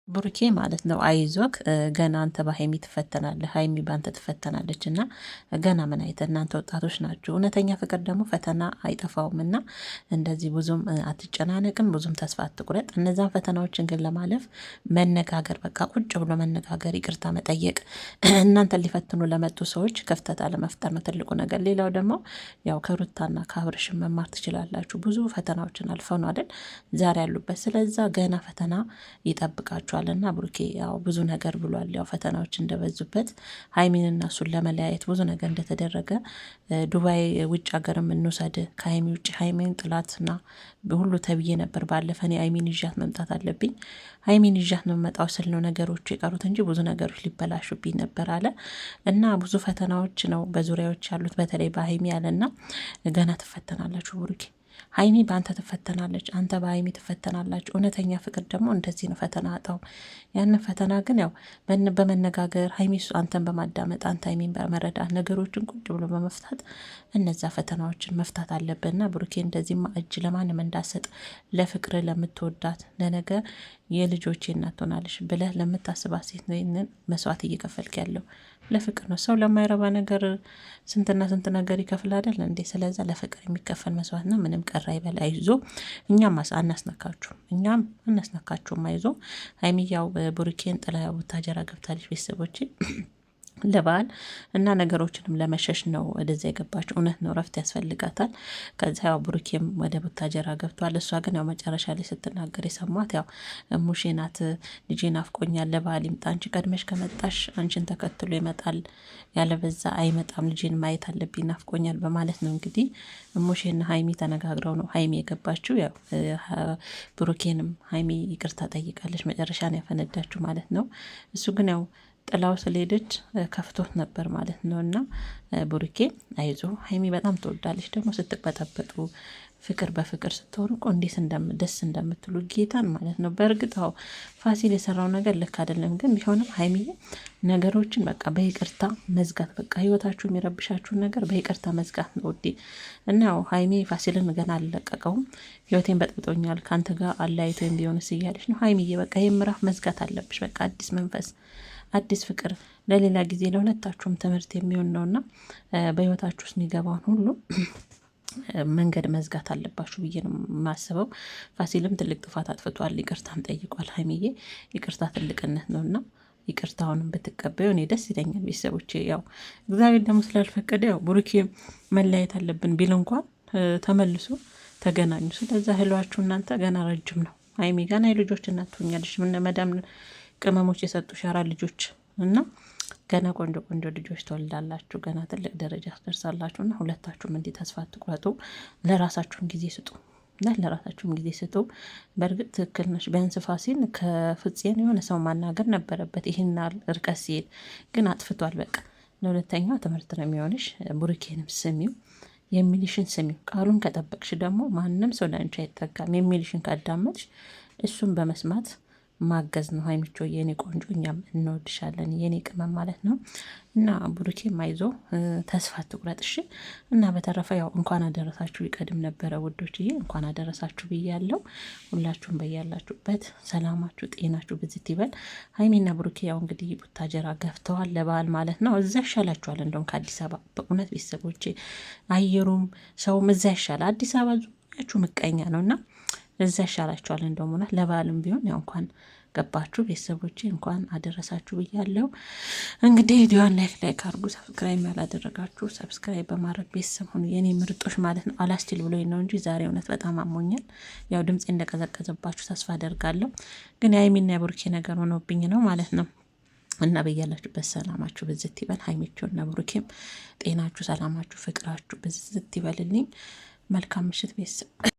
ብሩኬ ማለት ነው አይዞክ ገና አንተ በሀይሚ ትፈተናለህ፣ ሀይሚ ባንተ ትፈተናለች እና ገና ምን አይተ እናንተ ወጣቶች ናችሁ። እውነተኛ ፍቅር ደግሞ ፈተና አይጠፋውም እና እንደዚህ ብዙም አትጨናነቅም፣ ብዙም ተስፋ አትቁረጥ። እነዛን ፈተናዎችን ግን ለማለፍ መነጋገር፣ በቃ ቁጭ ብሎ መነጋገር፣ ይቅርታ መጠየቅ፣ እናንተ ሊፈትኑ ለመጡ ሰዎች ክፍተት አለመፍጠር ነው ትልቁ ነገር። ሌላው ደግሞ ያው ከሩታና ከአብርሽን መማር ትችላላችሁ። ብዙ ፈተናዎችን አልፈው ነው አይደል ዛሬ ያሉበት። ስለዛ ገና ፈተና ይጠብቃችኋል። እና ብሩኬ ያው ብዙ ነገር ብሏል። ያው ፈተናዎች እንደበዙበት ሀይሚንና እሱን ለመለያየት ብዙ ነገር እንደተደረገ ዱባይ ውጭ ሀገርም እንውሰድ ከሀይሚ ውጭ ሀይሚን ጥላትና ሁሉ ተብዬ ነበር። ባለፈ እኔ ሀይሚን ይዣት መምጣት አለብኝ ሀይሚን ይዣት ነው መጣው ስል ነው ነገሮቹ የቀሩት እንጂ ብዙ ነገሮች ሊበላሹብኝ ነበር አለ እና ብዙ ፈተናዎች ነው በዙሪያዎች ያሉት በተለይ በሀይሚ ያለና ገና ትፈተናላችሁ ብሩኬ። ሀይሚ በአንተ ትፈተናለች፣ አንተ በሀይሚ ትፈተናላችሁ። እውነተኛ ፍቅር ደግሞ እንደዚህ ነው፣ ፈተና አጣው። ያንን ፈተና ግን ያው በመነጋገር ሀይሚ አንተን በማዳመጥ አንተ ሀይሚን በመረዳት ነገሮችን ቁጭ ብሎ በመፍታት እነዛ ፈተናዎችን መፍታት አለብንና ብሩኬ እንደዚህማ እጅ ለማንም እንዳሰጥ ለፍቅር ለምትወዳት ለነገ የልጆቼ እናት ትሆናለች ብለህ ለምታስባት ሴት ነው ይህንን መስዋዕት እየከፈልክ ያለው። ለፍቅር ነው። ሰው ለማይረባ ነገር ስንትና ስንት ነገር ይከፍል አይደል እንዴ? ስለዛ ለፍቅር የሚከፈል መስዋዕት ነው። ምንም ቀራ ይበል። አይዞ እኛም አናስነካችሁም፣ እኛም አናስነካችሁም። አይዞ ሀይሚያው ብሩኬን ጥላ ቡታጀራ ገብታለች ቤተሰቦች ለበዓል እና ነገሮችንም ለመሸሽ ነው ወደዛ የገባችው። እውነት ነው፣ ረፍት ያስፈልጋታል። ከዛ ያው ብሩኬም ወደ ቡታጀራ ገብቷል። እሷ ግን ያው መጨረሻ ላይ ስትናገር የሰማት ያው ሙሼ ናት፣ ልጄን ናፍቆኛል፣ ለበዓል ይምጣ፣ አንቺ ቀድመሽ ከመጣሽ አንቺን ተከትሎ ይመጣል፣ ያለበዛ አይመጣም፣ ልጄን ማየት አለብኝ፣ ናፍቆኛል በማለት ነው እንግዲህ ሙሼና ሀይሚ ተነጋግረው ነው ሀይሚ የገባችው። ያው ብሩኬንም ሀይሚ ይቅርታ ጠይቃለች፣ መጨረሻ ነው ያፈነዳችው ማለት ነው። እሱ ግን ያው ጥላው ስለሄደች ከፍቶት ነበር ማለት ነው። እና ብሩኬ አይዞ ሀይሚ በጣም ትወዳለች። ደግሞ ስትበጠበጡ ፍቅር በፍቅር ስትሆኑ እኮ እንዴት ደስ እንደምትሉ ጌታን ማለት ነው። በእርግጥ አዎ ፋሲል የሰራው ነገር ልክ አይደለም፣ ግን ቢሆንም ሀይሚዬ ነገሮችን በቃ በይቅርታ መዝጋት፣ በቃ ህይወታችሁ የሚረብሻችሁን ነገር በይቅርታ መዝጋት ነው ውዴ። እና ያው ሀይሚ ፋሲልን ገና አልለቀቀውም። ህይወቴን በጥብጦኛል ከአንተ ጋር አለያይቶኝ ቢሆንስ እያለች ነው ሀይሚዬ። በቃ ይህ ምዕራፍ መዝጋት አለብሽ። በቃ አዲስ መንፈስ አዲስ ፍቅር ለሌላ ጊዜ ለሁለታችሁም ትምህርት የሚሆን ነውና በህይወታችሁ ውስጥ የሚገባውን ሁሉ መንገድ መዝጋት አለባችሁ ብዬ ነው የማስበው። ፋሲልም ትልቅ ጥፋት አጥፍቷል፣ ይቅርታም ጠይቋል። ሀይሚዬ ይቅርታ ትልቅነት ነውና ይቅርታውንም ብትቀበዩ እኔ ደስ ይለኛል። ቤተሰቦቼ ያው እግዚአብሔር ደግሞ ስላልፈቀደ ያው ብሩኬ መለያየት አለብን ቢል እንኳን ተመልሶ ተገናኙ። ስለዛ ህሏችሁ እናንተ ገና ረጅም ነው። ሀይሚ ገና የልጆች እናት ትሆኛለሽ። መዳም ቅመሞች የሰጡሽ 4 ልጆች እና ገና ቆንጆ ቆንጆ ልጆች ትወልዳላችሁ። ገና ትልቅ ደረጃ ትደርሳላችሁ እና ሁለታችሁም እንዲህ ተስፋ አትቁረጡ። ለራሳችሁም ጊዜ ስጡ ለራሳችሁም ጊዜ ስጡ። በእርግጥ ትክክል ነሽ። ቢያንስ ፋሲል ከፍፄን የሆነ ሰው ማናገር ነበረበት። ይህን ርቀት ሲሄድ ግን አጥፍቷል። በቃ ለሁለተኛው ትምህርት ነው የሚሆንሽ። ብሩኬንም ስሚው፣ የሚልሽን ስሚው። ቃሉን ከጠበቅሽ ደግሞ ማንም ሰው ለአንቺ አይጠጋም። የሚልሽን ካዳመጥሽ እሱን በመስማት ማገዝ ነው። ሀይሚቾ የኔ ቆንጆ እኛም እንወድሻለን የኔ ቅመም ማለት ነው። እና ብሩኬም አይዞ ተስፋ አትቁረጥ እሺ። እና በተረፈ ያው እንኳን አደረሳችሁ ይቀድም ነበረ ውዶችዬ፣ እንኳን አደረሳችሁ ብያለሁ። ሁላችሁም በያላችሁበት ሰላማችሁ ጤናችሁ ብዝት ይበል። ሀይሚና ብሩኬ ያው እንግዲህ ቡታጀራ ገፍተዋል ለበዓል ማለት ነው። እዛ ይሻላችኋል እንደውም ከአዲስ አበባ በእውነት ቤተሰቦቼ፣ አየሩም ሰውም እዛ ይሻላል። አዲስ አበባ ዙሪያችሁ ምቀኛ ነው እና እዛ ይሻላችኋል እንደውም እውነት። ለበዓልም ቢሆን ያው እንኳን ገባችሁ ቤተሰቦቼ፣ እንኳን አደረሳችሁ ብያለሁ። እንግዲህ ቪዲዮን ላይክ አድርጉ። ሰብስክራይብ ያላደረጋችሁ ሰብስክራይብ በማድረግ ቤተሰብ ሁኑ የኔ ምርጦች ማለት ነው። አላስችል ብሎኝ ነው እንጂ ዛሬ እውነት በጣም አሞኛል። ያው ድምፄ እንደቀዘቀዘባችሁ ተስፋ አደርጋለሁ። ግን የሀይሚና የብሩኬ ነገር ሆኖብኝ ነው ማለት ነው። እና በያላችሁበት ሰላማችሁ ብዝት ይበል። ሀይሚቾና ብሩኬም ጤናችሁ፣ ሰላማችሁ፣ ፍቅራችሁ ብዝት ይበልልኝ። መልካም ምሽት ቤተሰብ።